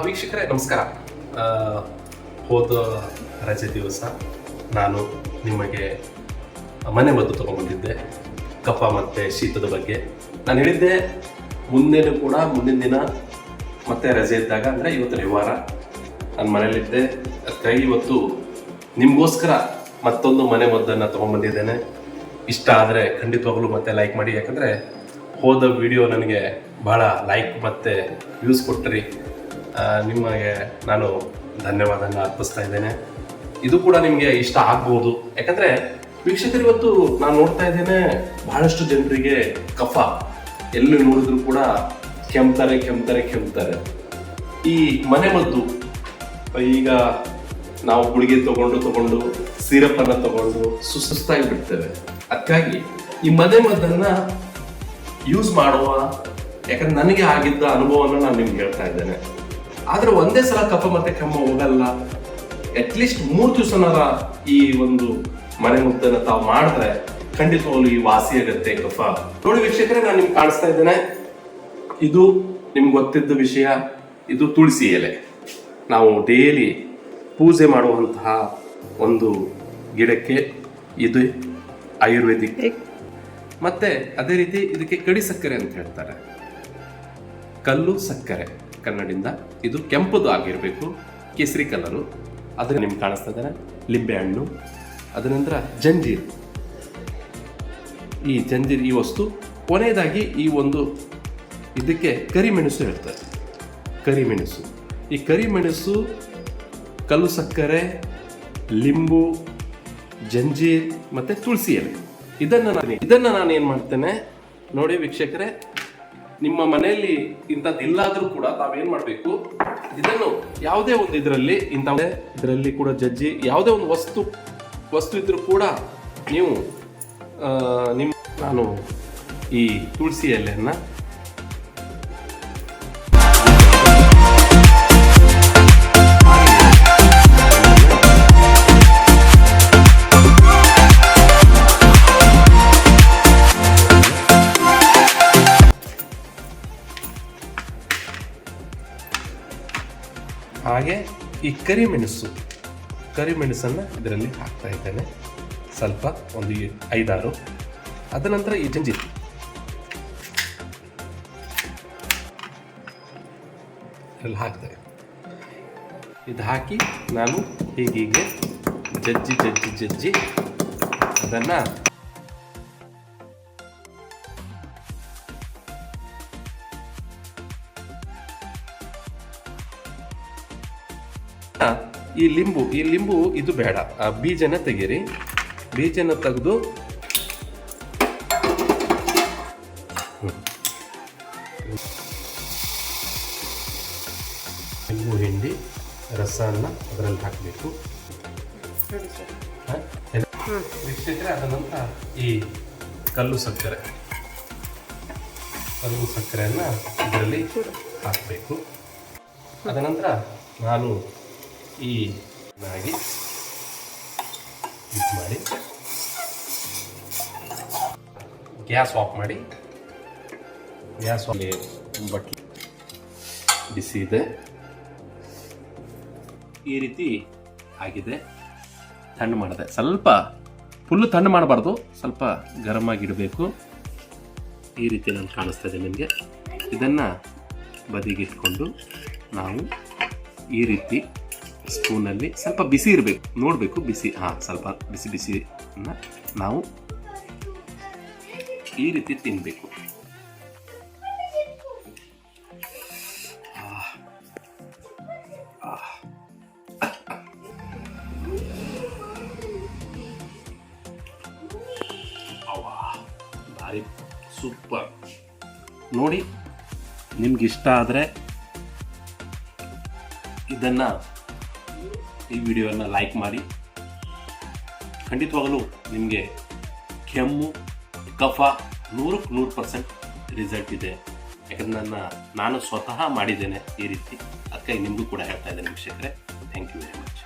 ವೀಕ್ಷಕರೇ ನಮಸ್ಕಾರ. ಹೋದ ರಜೆ ದಿವಸ ನಾನು ನಿಮಗೆ ಮನೆ ಮದ್ದು ತೊಗೊಂಡ್ಬಂದಿದ್ದೆ, ಕಫ ಮತ್ತು ಶೀತದ ಬಗ್ಗೆ ನಾನು ಹೇಳಿದ್ದೆ. ಮುಂದಿನ ದಿನ ಮತ್ತೆ ರಜೆ ಇದ್ದಾಗ, ಅಂದರೆ ಇವತ್ತು ರವಿವಾರ, ನಾನು ಮನೇಲಿದ್ದೆ. ಅದಕ್ಕಾಗಿ ಇವತ್ತು ನಿಮಗೋಸ್ಕರ ಮತ್ತೊಂದು ಮನೆ ಮದ್ದನ್ನು ತೊಗೊಂಡ್ಬಂದಿದ್ದೇನೆ. ಇಷ್ಟ ಆದರೆ ಖಂಡಿತವಾಗಲೂ ಮತ್ತೆ ಲೈಕ್ ಮಾಡಿ, ಯಾಕಂದರೆ ಹೋದ ವಿಡಿಯೋ ನನಗೆ ಭಾಳ ಲೈಕ್ ಮತ್ತು ವ್ಯೂಸ್ ಕೊಟ್ಟರಿ. ನಿಮಗೆ ನಾನು ಧನ್ಯವಾದನ ಅರ್ಪಿಸ್ತಾ ಇದ್ದೇನೆ. ಇದು ಕೂಡ ನಿಮಗೆ ಇಷ್ಟ ಆಗ್ಬೋದು, ಯಾಕಂದರೆ ವೀಕ್ಷಕರು ಇವತ್ತು ನಾನು ನೋಡ್ತಾ ಇದ್ದೇನೆ ಬಹಳಷ್ಟು ಜನರಿಗೆ ಕಫ ಎಲ್ಲಿ ನೋಡಿದ್ರು ಕೂಡ ಕೆಮ್ತಾರೆ. ಈ ಮನೆ ಮದ್ದು ಈಗ ನಾವು ಗುಳಿಗೆ ತಗೊಂಡು ಸಿರಪನ್ನು ತಗೊಂಡು ಸುಸ್ತಾಗಿ ಬಿಡ್ತೇವೆ. ಅದಕ್ಕಾಗಿ ಈ ಮನೆ ಮದ್ದನ್ನ ಯೂಸ್ ಮಾಡುವ, ಯಾಕಂದ್ರೆ ನನಗೆ ಆಗಿದ್ದ ಅನುಭವನ ನಾನು ನಿಮ್ಗೆ ಹೇಳ್ತಾ ಇದ್ದೇನೆ. ಆದ್ರೆ ಒಂದೇ ಸಲ ಕಫ ಮತ್ತೆ ಕೆಮ್ಮು ಹೋಗಲ್ಲ. ಅಟ್ಲೀಸ್ಟ್ 3 ದಿವಸನಾರ ಈ ಒಂದು ಮನೆ ಮದ್ದನ್ನ ತಾವು ಮಾಡಿದ್ರೆ ಖಂಡಿತವಾಗ್ಲು ಈ ವಾಸಿ ಆಗತ್ತೆ ಕಫ. ನೋಡಿ ವೀಕ್ಷಕರೇ, ನಾನು ನಿಮ್ಗೆ ಕಾಣಿಸ್ತಾ ಇದ್ದೇನೆ. ಇದು ನಿಮ್ಗೆ ಗೊತ್ತಿದ್ದ ವಿಷಯ. ಇದು ತುಳಸಿ ಎಲೆ. ನಾವು ಡೈಲಿ ಪೂಜೆ ಮಾಡುವಂತಹ ಒಂದು ಗಿಡಕ್ಕೆ ಇದು ಆಯುರ್ವೇದಿಕ್. ಮತ್ತೆ ಅದೇ ರೀತಿ ಇದಕ್ಕೆ ಕಡಿ ಸಕ್ಕರೆ ಅಂತ ಹೇಳ್ತಾರೆ, ಕಲ್ಲು ಸಕ್ಕರೆ ಕನ್ನಡಿಂದ. ಇದು ಕೆಂಪುದು ಆಗಿರಬೇಕು, ಕೇಸರಿ ಕಲರು. ಅದನ್ನ ನಿಮ್ಗೆ ಕಾಣಿಸ್ತಾ ಇದ್ದಾರೆ. ಲಿಂಬೆ ಹಣ್ಣು, ಅದರ ನಂತರ ಜಂಜೀರು. ಈ ಜಂಜೀರು ಈ ವಸ್ತು. ಕೊನೆಯದಾಗಿ ಈ ಒಂದು ಇದಕ್ಕೆ ಕರಿಮೆಣಸು ಹೇಳ್ತಾರೆ. ಕರಿಮೆಣಸು, ಈ ಕರಿಮೆಣಸು, ಕಲ್ಲು ಸಕ್ಕರೆ, ಲಿಂಬು, ಜಂಜೀರ್ ಮತ್ತೆ ತುಳಸಿ ಎಲೆ. ಇದನ್ನ ನಾನು ಏನ್ ಮಾಡ್ತೇನೆ ನೋಡಿ ವೀಕ್ಷಕರೇ, ನಿಮ್ಮ ಮನೆಯಲ್ಲಿ ಇಂಥದ್ದು ಇಲ್ಲಾದ್ರೂ ಕೂಡ ತಾವೇನ್ ಮಾಡ್ಬೇಕು, ಇದನ್ನು ಯಾವುದೇ ಒಂದು ಇದರಲ್ಲಿ ಕೂಡ ಜಜ್ಜಿ, ಯಾವುದೇ ಒಂದು ವಸ್ತು ಇದ್ರೂ ಕೂಡ ನೀವು ನಾನು ಈ ತುಳಸಿ ಎಲೆಯನ್ನ ಹಾಗೆ ಈ ಕರಿಮೆಣಸನ್ನು ಇದರಲ್ಲಿ ಹಾಕ್ತಾ ಇದ್ದೇನೆ, ಸ್ವಲ್ಪ ಒಂದು 5-6. ಅದ ನಂತರ ಈ ಜಂಜೀರು ಇದರಲ್ಲಿ ಹಾಕ್ತೇವೆ. ಇದು ಹಾಕಿ ನಾನು ಹೀಗೆ ಜಜ್ಜಿ ಅದನ್ನು ಈ ಲಿಂಬು ಇದು ಬೇಡ, ಆ ಬೀಜನ ತೆಗೀರಿ. ಬೀಜನ ತೆಗೆದು ಲಿಂಬು ಹಿಂಡಿ ರಸನ ಅದರಲ್ಲಿ ಹಾಕಬೇಕು. ವೀಕ್ಷಕರೇ, ಅದ ನಂತರ ಈ ಕಲ್ಲು ಸಕ್ಕರೆಯನ್ನು ಇದರಲ್ಲಿ ಹಾಕಬೇಕು. ಅದ ನಂತರ ನಾನು ಈ ಮಿಕ್ಸ್ ಮಾಡಿ ಗ್ಯಾಸ್ ಆಫ್ ಮಾಡಿ, ಬಟ್ಲು ಬಿಸಿ ಇದೆ. ಈ ರೀತಿ ಆಗಿದೆ. ತಣ್ಣು ಮಾಡಿದೆ, ಸ್ವಲ್ಪ ಫುಲ್ಲು ತಣ್ಣು ಮಾಡಬಾರ್ದು, ಸ್ವಲ್ಪ ಗರಮ್ ಆಗಿಡಬೇಕು. ಈ ರೀತಿ ನಾನು ಕಾಣಿಸ್ತಾ ಇದೆ ನಿಮಗೆ. ಇದನ್ನು ಬದಿಗಿಟ್ಕೊಂಡು ನಾವು ಈ ರೀತಿ ಸ್ಪೂನಲ್ಲಿ ಸ್ವಲ್ಪ ಬಿಸಿ ಇರಬೇಕು, ನೋಡಬೇಕು ಬಿಸಿ. ಸ್ವಲ್ಪ ಬಿಸಿನ ನಾವು ಈ ರೀತಿ ತಿನ್ನಬೇಕು. ಭಾರಿ ಸೂಪರ್. ನೋಡಿ, ನಿಮ್ಗಿಷ್ಟ ಆದರೆ ಈ ವಿಡಿಯೋನ ಲೈಕ್ ಮಾಡಿ. ಖಂಡಿತವಾಗಲೂ ನಿಮಗೆ ಕೆಮ್ಮು ಕಫ 100% ರಿಸಲ್ಟ್ ಇದೆ. ಯಾಕಂದ್ರೆ ನಾನು ಸ್ವತಃ ಮಾಡಿದ್ದೇನೆ ಈ ರೀತಿ. ಅದಕ್ಕಾಗಿ ನಿಮಗೂ ಕೂಡ ಹೇಳ್ತಾ ಇದ್ದೇನೆ ವೀಕ್ಷಕರೇ. Thank you very much.